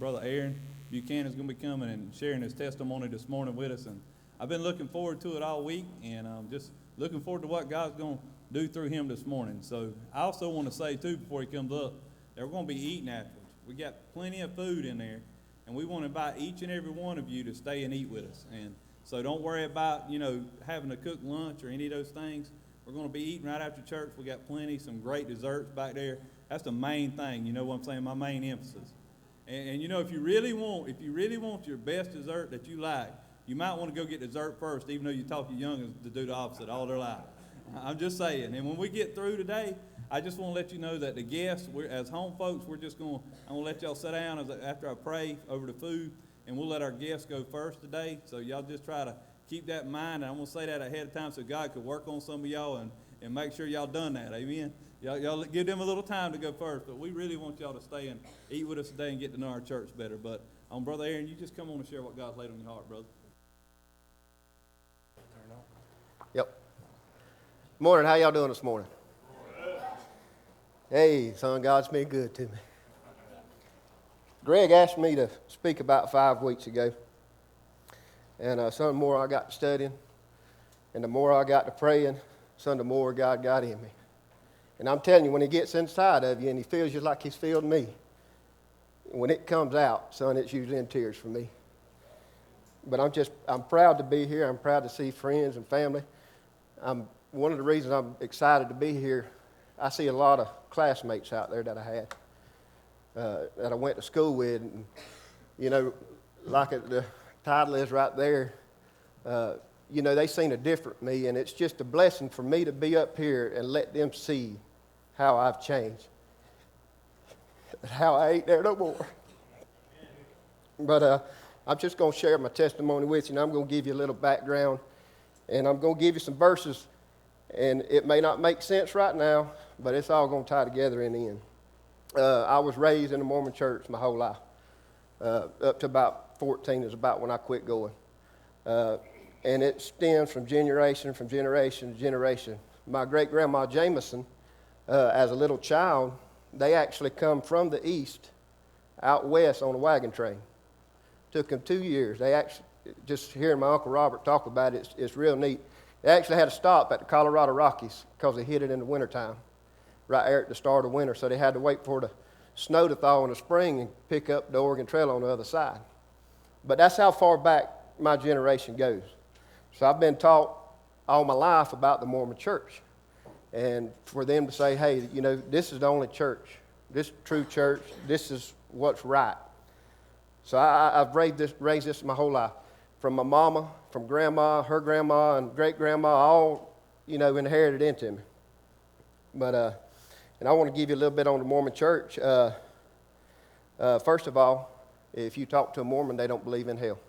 Brother Aaron Buchanan is going to be coming and sharing his testimony this morning with us. And I've been looking forward to it all week, and just looking forward to what God's going to do through him this morning. So I also want to say, too, before he comes up, that we're going to be eating afterwards. We got plenty of food in there, and we want to invite each and every one of you to stay and eat with us. And so don't worry about, having to cook lunch or any of those things. We're going to be eating right after church. We got plenty, some great desserts back there. That's the main thing, you know what I'm saying, my main emphasis. And if you really want your best dessert that you like, you might want to go get dessert first, even though you taught your youngins to do the opposite all their life. I'm just saying. And when we get through today, I just want to let you know that the guests, as home folks, I'm going to let y'all sit down after I pray over the food, and we'll let our guests go first today. So y'all just try to keep that in mind. And I'm going to say that ahead of time so God could work on some of y'all and make sure y'all done that. Amen. Y'all give them a little time to go first, but we really want y'all to stay and eat with us today and get to know our church better. But Brother Aaron, you just come on and share what God's laid on your heart, brother. Yep. Morning, how y'all doing this morning? Hey, son, God's been good to me. Greg asked me to speak about 5 weeks ago, and some the more I got to studying, and the more I got to praying, son, the more God got in me. And I'm telling you, when he gets inside of you and he feels just like he's filled me, when it comes out, son, it's usually in tears for me. But I'm proud to be here. I'm proud to see friends and family. One of the reasons I'm excited to be here, I see a lot of classmates out there that I had, that I went to school with. And, like the title is right there, they seen a different me, and it's just a blessing for me to be up here and let them see how I've changed, how I ain't there no more. But I'm just going to share my testimony with you, and I'm going to give you a little background, and I'm going to give you some verses, and it may not make sense right now, but it's all going to tie together in the end. I was raised in a Mormon church my whole life. Up to about 14 is about when I quit going. And it stems from generation to generation. My great-grandma Jameson, as a little child, they actually come from the east out west on a wagon train. Took them 2 years. They actually, just hearing my Uncle Robert talk about it, it's real neat. They actually had to stop at the Colorado Rockies because they hit it in the wintertime, right there at the start of winter. So they had to wait for the snow to thaw in the spring and pick up the Oregon Trail on the other side. But that's how far back my generation goes. So I've been taught all my life about the Mormon church. And for them to say, hey, this is the only church, this true church, this is what's right. So I've raised this my whole life. From my mama, from grandma, her grandma, and great-grandma, all, inherited into me. But, and I want to give you a little bit on the Mormon church. First of all, if you talk to a Mormon, they don't believe in hell.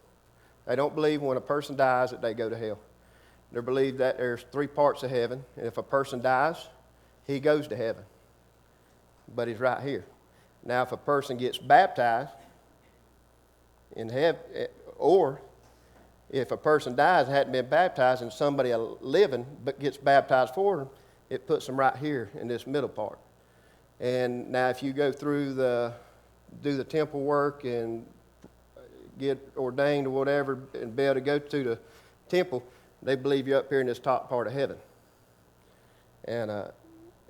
They don't believe when a person dies that they go to hell. They believe that there's 3 parts of heaven, and if a person dies, he goes to heaven. But he's right here. Now, if a person gets baptized in heaven, or if a person dies and hadn't been baptized and somebody living but gets baptized for them, it puts them right here in this middle part. And now if you go through do the temple work and get ordained or whatever and be able to go to the temple, they believe you're up here in this top part of heaven. And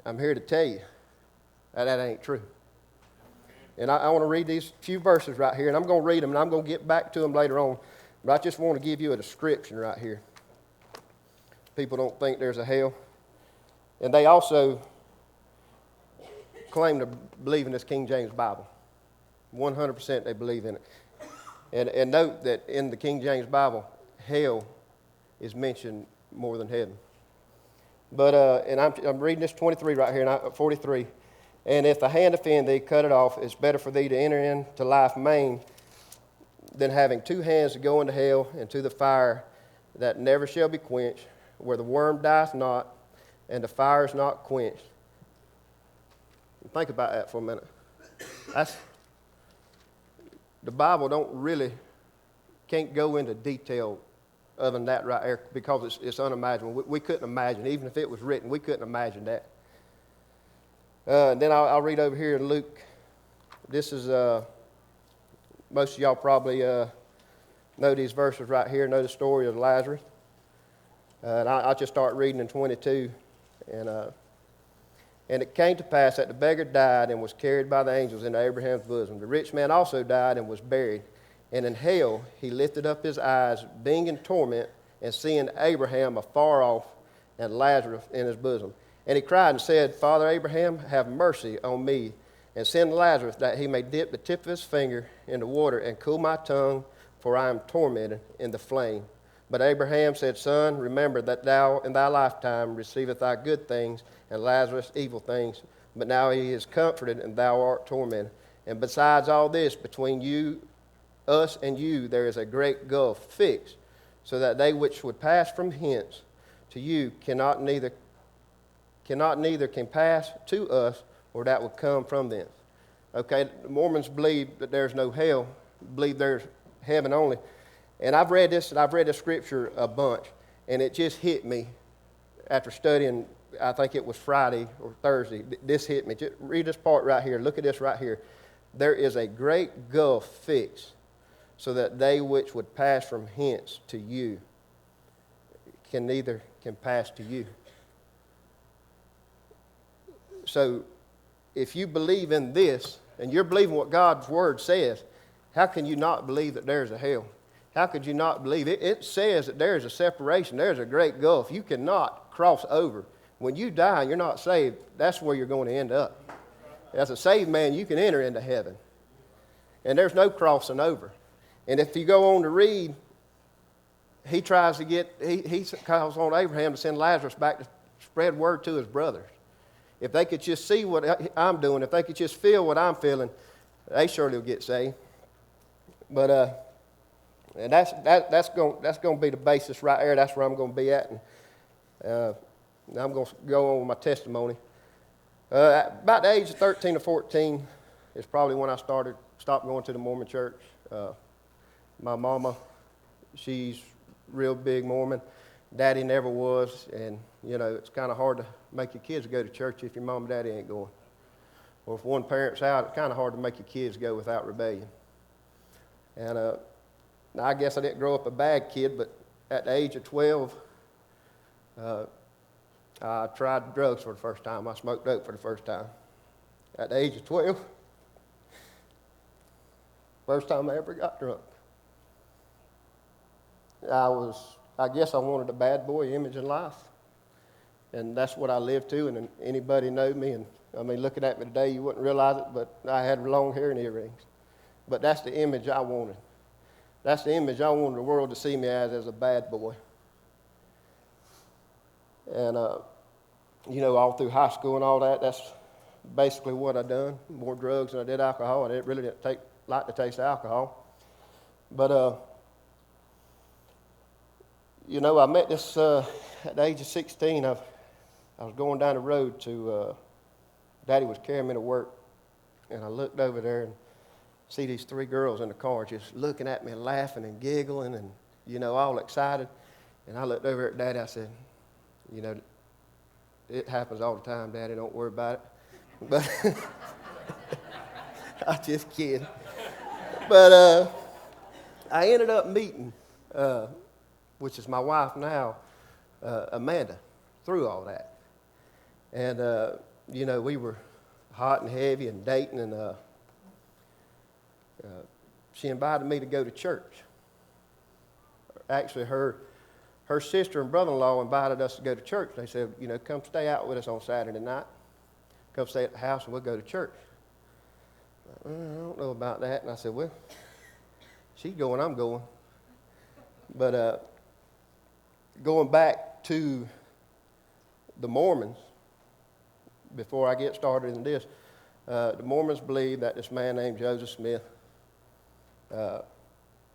I'm here to tell you that ain't true. And I want to read these few verses right here, and I'm going to read them, and I'm going to get back to them later on. But I just want to give you a description right here. People don't think there's a hell. And they also claim to believe in this King James Bible. 100% they believe in it. And note that in the King James Bible, hell is mentioned more than heaven. But, and I'm reading this 23 right here, 43. And if the hand offend thee, cut it off. It's better for thee to enter into life maimed than having 2 hands to go into hell and to the fire that never shall be quenched, where the worm dieth not, and the fire is not quenched. Think about that for a minute. The Bible can't go into detail other than that right there because it's unimaginable. We couldn't imagine, even if it was written, we couldn't imagine that. And then I'll read over here in Luke. This is most of y'all probably know these verses right here, know the story of Lazarus. And I'll just start reading in 22. And it came to pass that the beggar died and was carried by the angels into Abraham's bosom. The rich man also died and was buried. And in hell he lifted up his eyes, being in torment, and seeing Abraham afar off and Lazarus in his bosom. And he cried and said, Father Abraham, have mercy on me, and send Lazarus that he may dip the tip of his finger in the water and cool my tongue, for I am tormented in the flame. But Abraham said, Son, remember that thou in thy lifetime receivest thy good things, and Lazarus evil things. But now he is comforted, and thou art tormented. And besides all this, between us and you, there is a great gulf fixed, so that they which would pass from hence to you cannot neither can pass to us, or that would come from thence. Okay, the Mormons believe that there's no hell, believe there's heaven only. And I've read this scripture a bunch, and it just hit me after studying. I think it was Friday or Thursday. This hit me. Just read this part right here. Look at this right here. There is a great gulf fixed, so that they which would pass from hence to you can pass to you. So if you believe in this, and you're believing what God's Word says, how can you not believe that there's a hell? How could you not believe it? It says that there's a separation. There's a great gulf. You cannot cross over. When you die and you're not saved, that's where you're going to end up. As a saved man, you can enter into heaven. And there's no crossing over. And if you go on to read, he calls on Abraham to send Lazarus back to spread word to his brothers. If they could just see what I'm doing, if they could just feel what I'm feeling, they surely will get saved. But and that's going to be the basis right there. That's where I'm going to be at. And I'm going to go on with my testimony. About the age of 13 or 14 is probably when I stopped going to the Mormon church. My mama, she's real big Mormon. Daddy never was, and it's kind of hard to make your kids go to church if your mom and daddy ain't going. Or if one parent's out, it's kind of hard to make your kids go without rebellion. And now I guess I didn't grow up a bad kid, but at the age of 12, I tried drugs for the first time. I smoked dope for the first time. At the age of 12, first time I ever got drunk. I guess I wanted a bad boy image in life. And that's what I lived to, and anybody know me, and looking at me today, you wouldn't realize it, but I had long hair and earrings. But that's the image I wanted. That's the image I wanted the world to see me as a bad boy. And, all through high school and all that, that's basically what I done. More drugs than I did alcohol. I didn't like to taste alcohol. But, I met this at the age of 16. I was going down the road to, Daddy was carrying me to work, and I looked over there and see these three girls in the car just looking at me and laughing and giggling and, all excited. And I looked over at Daddy. I said, it happens all the time, Daddy. Don't worry about it. But I'm just kidding. But I ended up meeting, which is my wife now, Amanda, through all that. And, we were hot and heavy and dating, and she invited me to go to church. Actually, her sister and brother-in-law invited us to go to church. They said, come stay out with us on Saturday night. Come stay at the house and we'll go to church. I don't know about that. And I said, well, she's going, I'm going. But going back to the Mormons, before I get started in this, the Mormons believe that this man named Joseph Smith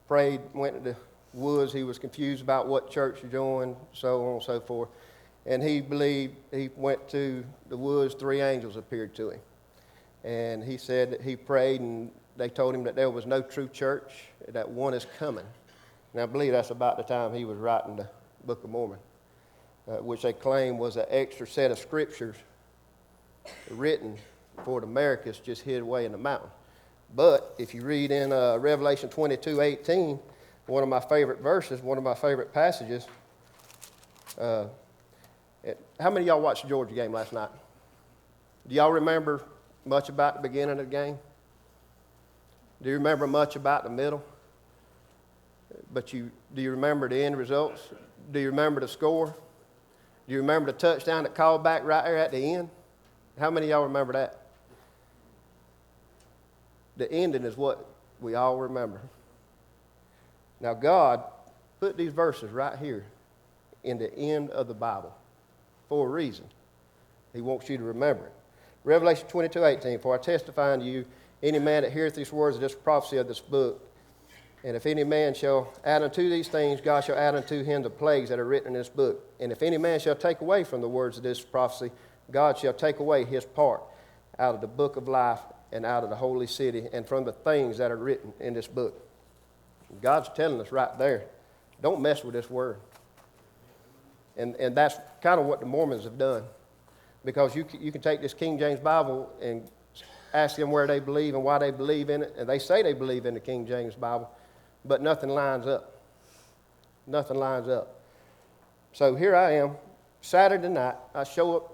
prayed, went to the woods. He was confused about what church to join, so on and so forth. And he believed, he went to the woods, three angels appeared to him. And he said that he prayed, and they told him that there was no true church, that one is coming. And I believe that's about the time he was writing the Book of Mormon, which they claim was an extra set of scriptures written for the Americas just hid away in the mountain. But if you read in Revelation 22:18, one of my favorite verses, one of my favorite passages, how many of y'all watched the Georgia game last night? Do y'all remember much about the beginning of the game? Do you remember much about the middle? But do you remember the end results? Do you remember the score? Do you remember the touchdown that called back right there at the end? How many of y'all remember that? The ending is what we all remember. Now God put these verses right here in the end of the Bible for a reason. He wants you to remember it. Revelation 22:18, for I testify unto you, any man that heareth these words of this prophecy of this book, and if any man shall add unto these things, God shall add unto him the plagues that are written in this book. And if any man shall take away from the words of this prophecy, God shall take away his part out of the book of life and out of the holy city and from the things that are written in this book. God's telling us right there, don't mess with this word. And that's kind of what the Mormons have done. Because you can take this King James Bible and ask them where they believe and why they believe in it. And they say they believe in the King James Bible, but nothing lines up. Nothing lines up. So here I am, Saturday night. I show up,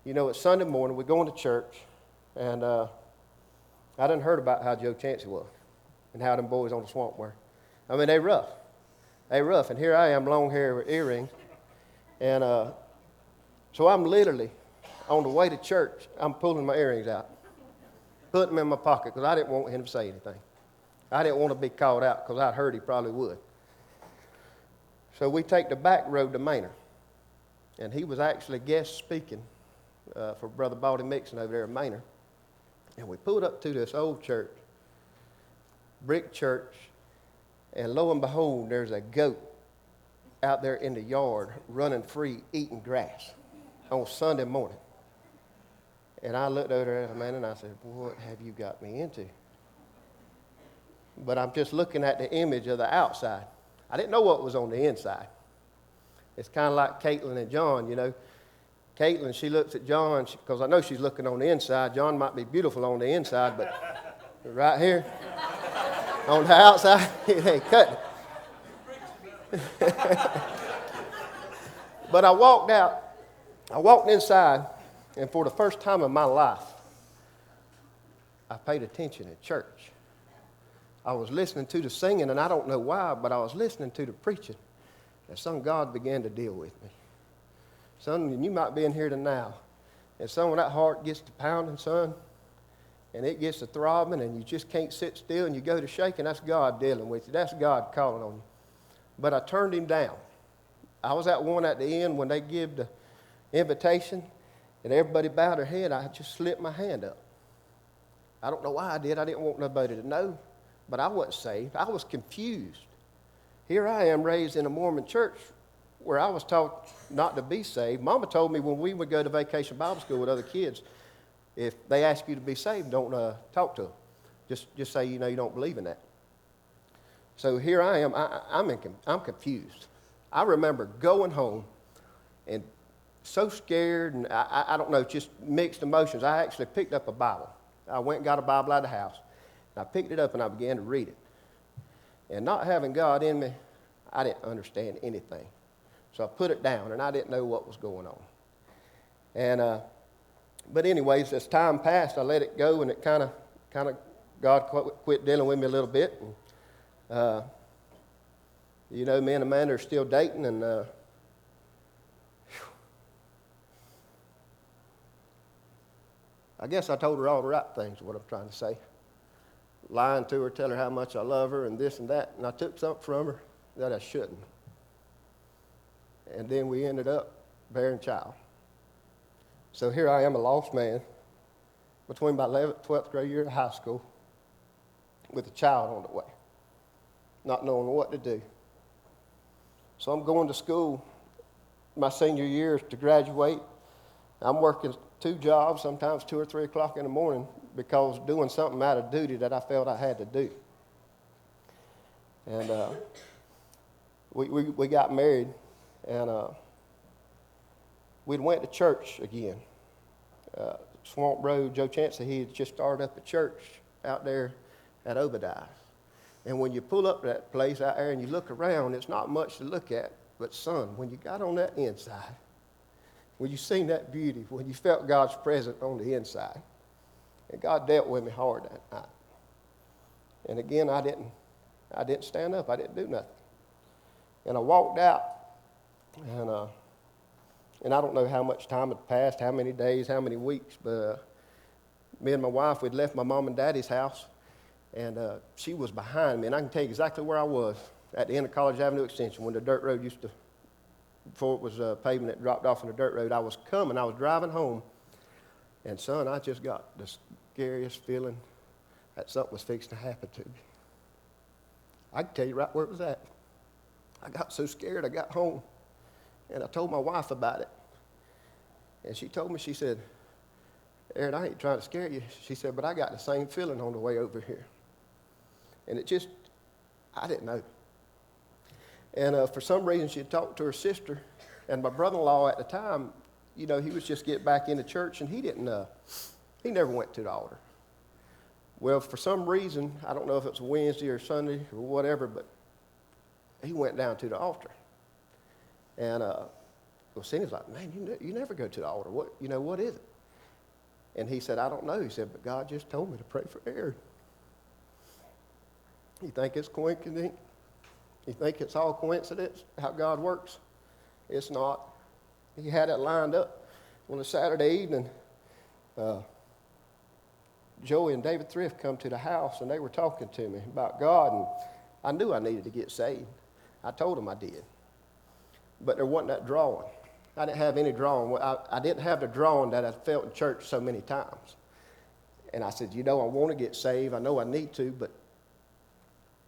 it's Sunday morning. We're going to church. And I done heard about how Joe Chancey was and how them boys on the swamp were. I mean, they rough. They rough. And here I am, long hair with earrings. And so I'm literally on the way to church. I'm pulling my earrings out, putting them in my pocket because I didn't want him to say anything. I didn't want to be called out because I'd heard he probably would. So we take the back road to Manor. And he was actually guest speaking for Brother Baldy Mixon over there in Manor. And we pulled up to this old church, brick church, and lo and behold, there's a goat out there in the yard running free, eating grass on Sunday morning. And I looked over there at the man and I said, what have you got me into? But I'm just looking at the image of the outside. I didn't know what was on the inside. It's kind of like Caitlin and John, Caitlin, she looks at John, because I know she's looking on the inside. John might be beautiful on the inside, but right here, on the outside, it ain't cutting it. But I walked inside, and for the first time in my life, I paid attention at church. I was listening to the singing, and I don't know why, but I was listening to the preaching, and son, God began to deal with me. Son, you might be in here now, and son, when that heart gets to pounding, son, and it gets to throbbing, and you just can't sit still, and you go to shaking, that's God dealing with you. That's God calling on you. But I turned him down. I was at one at the end when they give the invitation, and everybody bowed their head. I just slipped my hand up. I don't know why I did. I didn't want nobody to know, but I wasn't saved. I was confused. Here I am raised in a Mormon church where I was taught not to be saved. Mama told me when we would go to vacation Bible school with other kids, if they ask you to be saved, don't talk to them. Just say you don't believe in that. So here I am. I'm confused. I remember going home and so scared, and I don't know, just mixed emotions. I actually picked up a Bible. I went and got a Bible out of the house. And I picked it up and I began to read it. And not having God in me, I didn't understand anything. So I put it down, and I didn't know what was going on. And but anyways, as time passed, I let it go, and it kind of God quit dealing with me a little bit. And, me and Amanda are still dating, and I guess I told her all the right things, what I'm trying to say. Lying to her, tell her how much I love her, and this and that, and I took something from her that I shouldn't. And then we ended up bearing a child. So here I am, a lost man, between my 11th, 12th grade year of high school, with a child on the way, not knowing what to do. So I'm going to school my senior year to graduate. I'm working 2 jobs, sometimes 2 or 3 o'clock in the morning, because doing something out of duty that I felt I had to do. And we got married, and we went to church again. Swamp Road, Joe Chancey, he had just started up a church out there at Obadiah. And when you pull up to that place out there and you look around, it's not much to look at. But son, when you got on that inside, when you seen that beauty, when you felt God's presence on the inside, and God dealt with me hard that night. And again, I didn't stand up. I didn't do nothing. And I walked out, and I don't know how much time had passed, how many days, how many weeks, but me and my wife, we'd left my mom and daddy's house, and she was behind me. And I can tell you exactly where I was, at the end of College Avenue Extension, when the dirt road before it was pavement, it dropped off on the dirt road. I was driving home, and son, I just got the scariest feeling that something was fixing to happen to me. I can tell you right where it was at. I got so scared, I got home, and I told my wife about it. And she told me, she said, Aaron, I ain't trying to scare you. She said, but I got the same feeling on the way over here. And I didn't know. And for some reason, she had talked to her sister, and my brother-in-law at the time, he was just getting back into church, and he never went to the altar. Well, for some reason, I don't know if it was Wednesday or Sunday or whatever, but he went down to the altar. And Cindy's like, man, you never go to the altar. What is it? And he said, I don't know. He said, but God just told me to pray for Aaron. You think it's coincidence? You think it's all coincidence, how God works? It's not. He had it lined up. On a Saturday evening, Joey and David Thrift come to the house, and they were talking to me about God, and I knew I needed to get saved. I told them I did. But there wasn't that drawing. I didn't have any drawing. I didn't have the drawing that I felt in church so many times. And I said, I want to get saved. I know I need to, but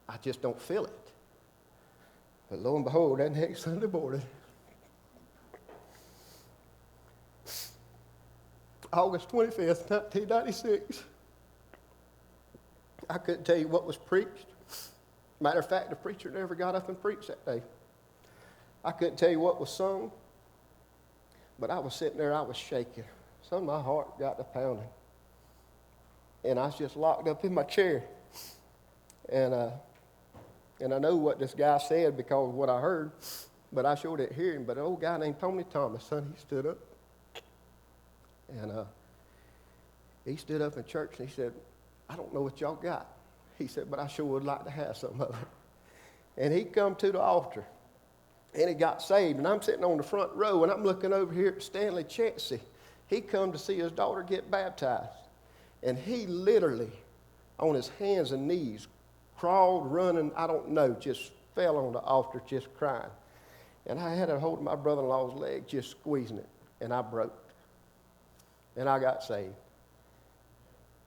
I just don't feel it. But lo and behold, that next Sunday morning, August 25th, 1996, I couldn't tell you what was preached. Matter of fact, the preacher never got up and preached that day. I couldn't tell you what was sung, but I was sitting there, I was shaking. So my heart got to pounding. And I was just locked up in my chair. And I know what this guy said because of what I heard, but I sure didn't hear him. But an old guy named Tony Thomas, son, he stood up. And he stood up in church and he said, I don't know what y'all got. He said, but I sure would like to have some of it. And he come to the altar and he got saved. And I'm sitting on the front row and I'm looking over here at Stanley Chansey. He come to see his daughter get baptized. And he literally, on his hands and knees, crawled, running, I don't know, just fell on the altar just crying. And I had a hold of my brother-in-law's leg, just squeezing it, and I broke. And I got saved.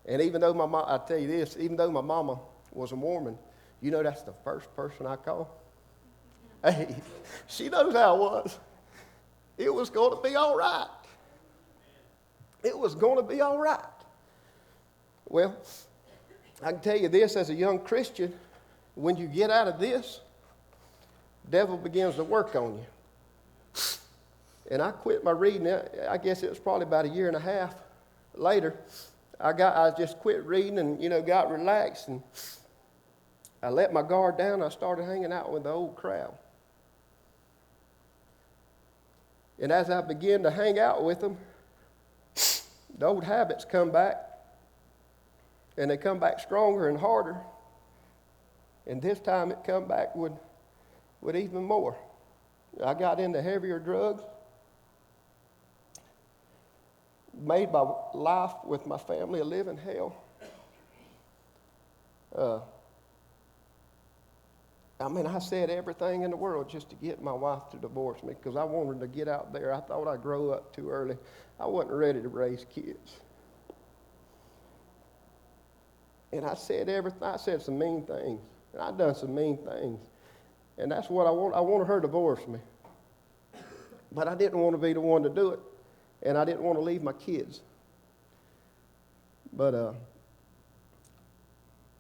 And even though I tell you this, even though my mama was a Mormon, that's the first person I called. Hey, she knows how it was. It was going to be all right. It was going to be all right. Well, I can tell you this, as a young Christian, when you get out of this, the devil begins to work on you. And I quit my reading. I guess it was probably about a year and a half later. I just quit reading and, got relaxed. And I let my guard down. I started hanging out with the old crowd. And as I began to hang out with them, the old habits come back. And they come back stronger and harder. And this time it come back with even more. I got into heavier drugs. Made my life with my family a living hell. I said everything in the world just to get my wife to divorce me because I wanted to get out there. I thought I'd grow up too early. I wasn't ready to raise kids. And I said everything. I said some mean things. And I done some mean things. And that's what I want. I wanted her to divorce me. But I didn't want to be the one to do it. And I didn't want to leave my kids. But,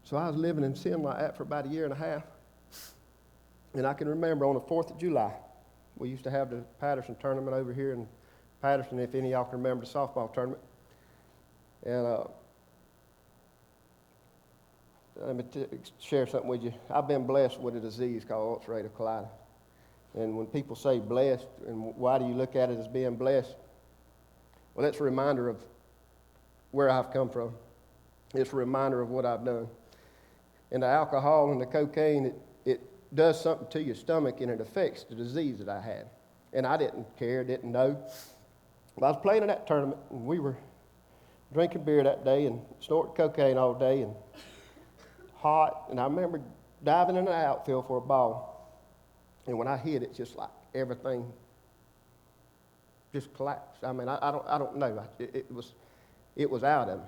so I was living in sin like that for about a year and a half. And I can remember on the 4th of July, we used to have the Patterson tournament over here in Patterson, if any of y'all can remember the softball tournament. And let me share something with you. I've been blessed with a disease called ulcerative colitis. And when people say blessed, and why do you look at it as being blessed? Well, it's a reminder of where I've come from. It's a reminder of what I've done. And the alcohol and the cocaine, it does something to your stomach, and it affects the disease that I had. And I didn't care, didn't know. But I was playing in that tournament, and we were drinking beer that day and snorting cocaine all day and hot. And I remember diving in the outfield for a ball. And when I hit it, just like everything just collapsed. I mean, I don't know. It was out of me.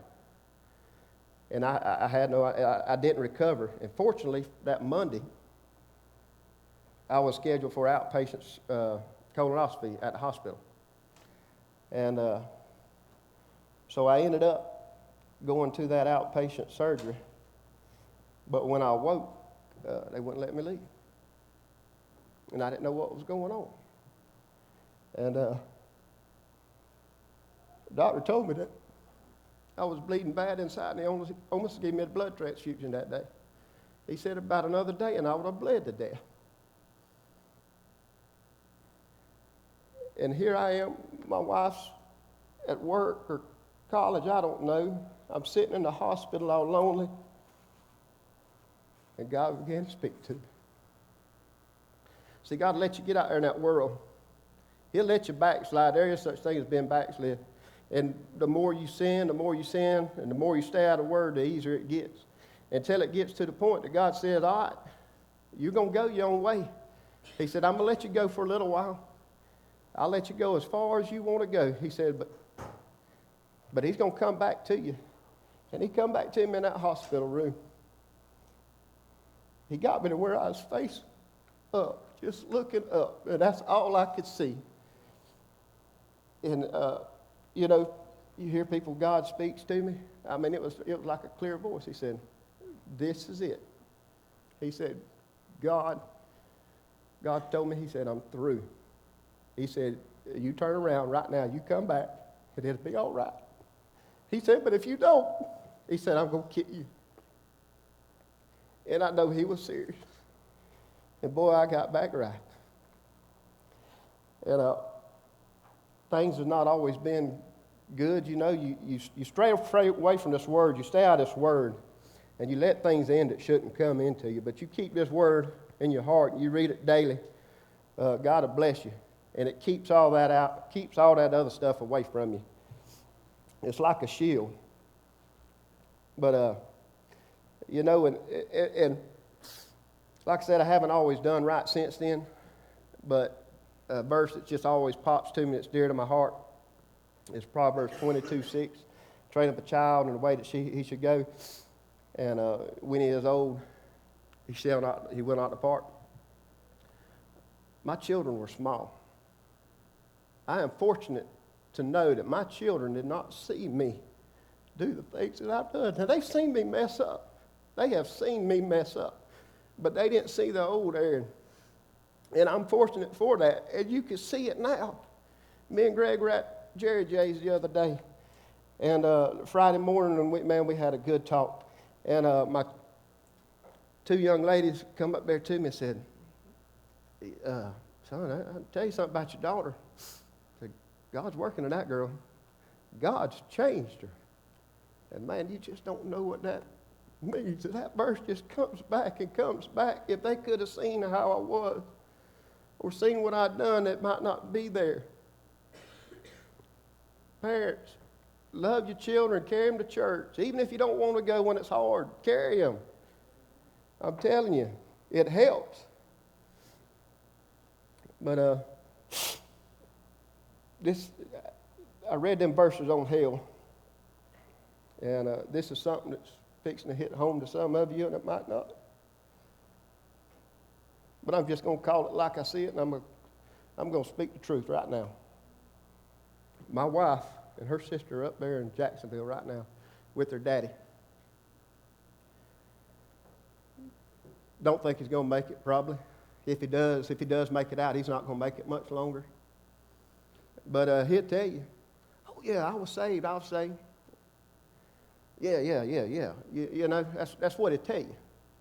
And I didn't recover. And fortunately, that Monday, I was scheduled for outpatient colonoscopy at the hospital. And so I ended up going to that outpatient surgery. But when I woke, they wouldn't let me leave. And I didn't know what was going on. And the doctor told me that I was bleeding bad inside, and he almost gave me a blood transfusion that day. He said about another day, and I would have bled to death. And here I am, my wife's at work or college, I don't know. I'm sitting in the hospital all lonely. And God began to speak to me. See, God will let you get out there in that world. He'll let you backslide. There is such thing as being backslid. And the more you sin, and the more you stay out of the Word, the easier it gets. Until it gets to the point that God says, all right, you're going to go your own way. He said, I'm going to let you go for a little while. I'll let you go as far as you want to go. He said, but he's going to come back to you. And he come back to him in that hospital room. He got me to where I was face up, just looking up. And that's all I could see. And, you know, you hear people, God speaks to me. I mean, it was like a clear voice. He said, this is it. He said, God told me, he said, I'm through. He said, you turn around right now, you come back, and it'll be all right. He said, but if you don't, he said, I'm going to kill you. And I know he was serious. And boy, I got back right. And things have not always been good. You know, you stray away from this word. You stay out of this word. And you let things in that shouldn't come into you. But you keep this word in your heart and you read it daily. God will bless you. And it keeps all that out, keeps all that other stuff away from you. It's like a shield. But, you know, and like I said, I haven't always done right since then. But a verse that just always pops to me that's dear to my heart is Proverbs 22:6. Train up a child in the way that he should go. And when he is old, he will not depart. My children were small. I am fortunate to know that my children did not see me do the things that I've done. Now, they've seen me mess up. They have seen me mess up. But they didn't see the old Aaron. And I'm fortunate for that. And you can see it now. Me and Greg were at Jerry J's the other day. And Friday morning, and we had a good talk. And my two young ladies come up there to me and said, son, I'll tell you something about your daughter. I said, God's working on that girl. God's changed her. And man, you just don't know what that means. That verse just comes back and comes back. If they could have seen how I was or seen what I'd done, it might not be there. Parents, love your children, carry them to church. Even if you don't want to go when it's hard, carry them. I'm telling you, it helps. But I read them verses on hell. And this is something that's fixing to hit home to some of you, and it might not. But I'm just going to call it like I see it, and I'm going to speak the truth right now. My wife and her sister are up there in Jacksonville right now with their daddy. Don't think he's going to make it, probably. If he does make it out, he's not going to make it much longer. But he'll tell you, oh, yeah, I was saved. Yeah. You know, that's what it tell you.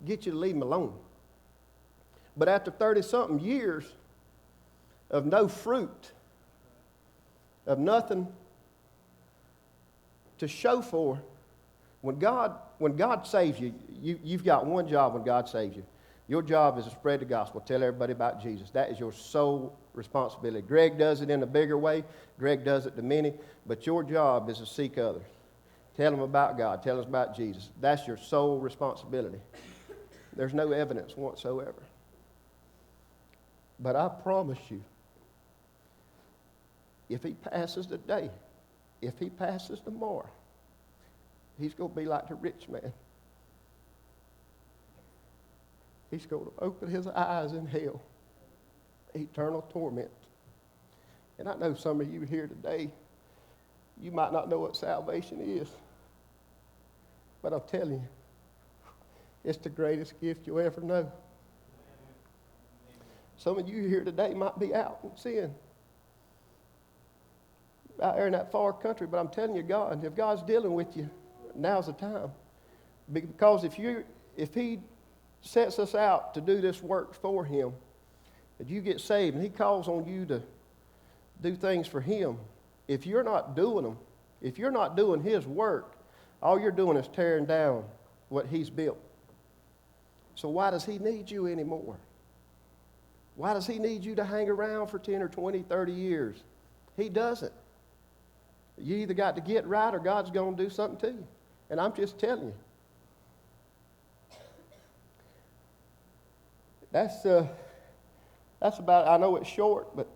Get you to leave him alone. But after 30-something years of no fruit, of nothing to show for, when God saves you, you've got one job when God saves you. Your job is to spread the gospel, tell everybody about Jesus. That is your sole responsibility. Greg does it in a bigger way. Greg does it to many. But your job is to seek others. Tell them about God. Tell them about Jesus. That's your sole responsibility. There's no evidence whatsoever. But I promise you, if he passes today, if he passes tomorrow, he's going to be like the rich man. He's going to open his eyes in hell, eternal torment. And I know some of you here today, you might not know what salvation is. But I'm telling you, it's the greatest gift you'll ever know. Some of you here today might be out in sin, out there in that far country, but I'm telling you, God, if God's dealing with you, now's the time. Because if he sets us out to do this work for him, that you get saved and he calls on you to do things for him, if you're not doing them, if you're not doing his work, all you're doing is tearing down what he's built. So why does he need you anymore? Why does he need you to hang around for 10 or 20, 30 years? He doesn't. You either got to get right or God's going to do something to you. And I'm just telling you. That's about, I know it's short, but,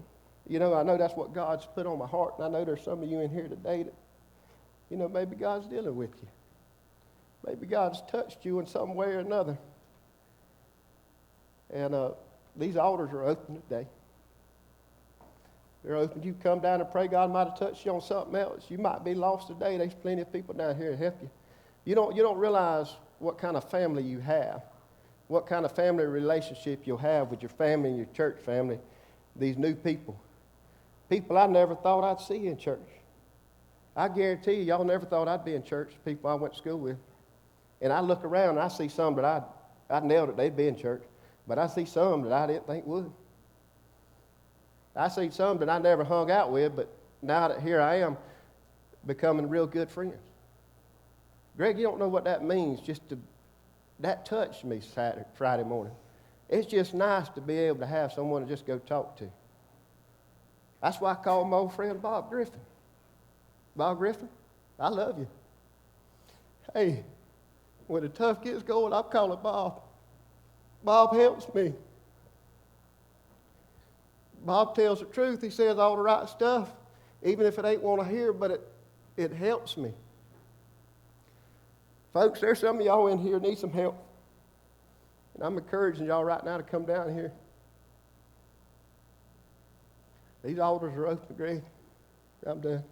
you know, I know that's what God's put on my heart. And I know there's some of you in here today that, you know, maybe God's dealing with you. Maybe God's touched you in some way or another. And these altars are open today. They're open. You come down and pray. God might have touched you on something else. You might be lost today. There's plenty of people down here to help you. You don't realize what kind of family you have, what kind of family relationship you'll have with your family and your church family, these new people. People I never thought I'd see in church. I guarantee you, y'all never thought I'd be in church, people I went to school with. And I look around and I see some that I nailed it, they'd be in church. But I see some that I didn't think would. I see some that I never hung out with, but now that here I am, becoming real good friends. Greg, you don't know what that means, that touched me Friday morning. It's just nice to be able to have someone to just go talk to. That's why I call my old friend Bob Griffin. Bob Griffin, I love you. Hey, when the tough gets going, I'm calling Bob. Bob helps me. Bob tells the truth. He says all the right stuff, even if it ain't want to hear, but it helps me. Folks, there's some of y'all in here need some help. And I'm encouraging y'all right now to come down here. These altars are open, Greg. I'm done.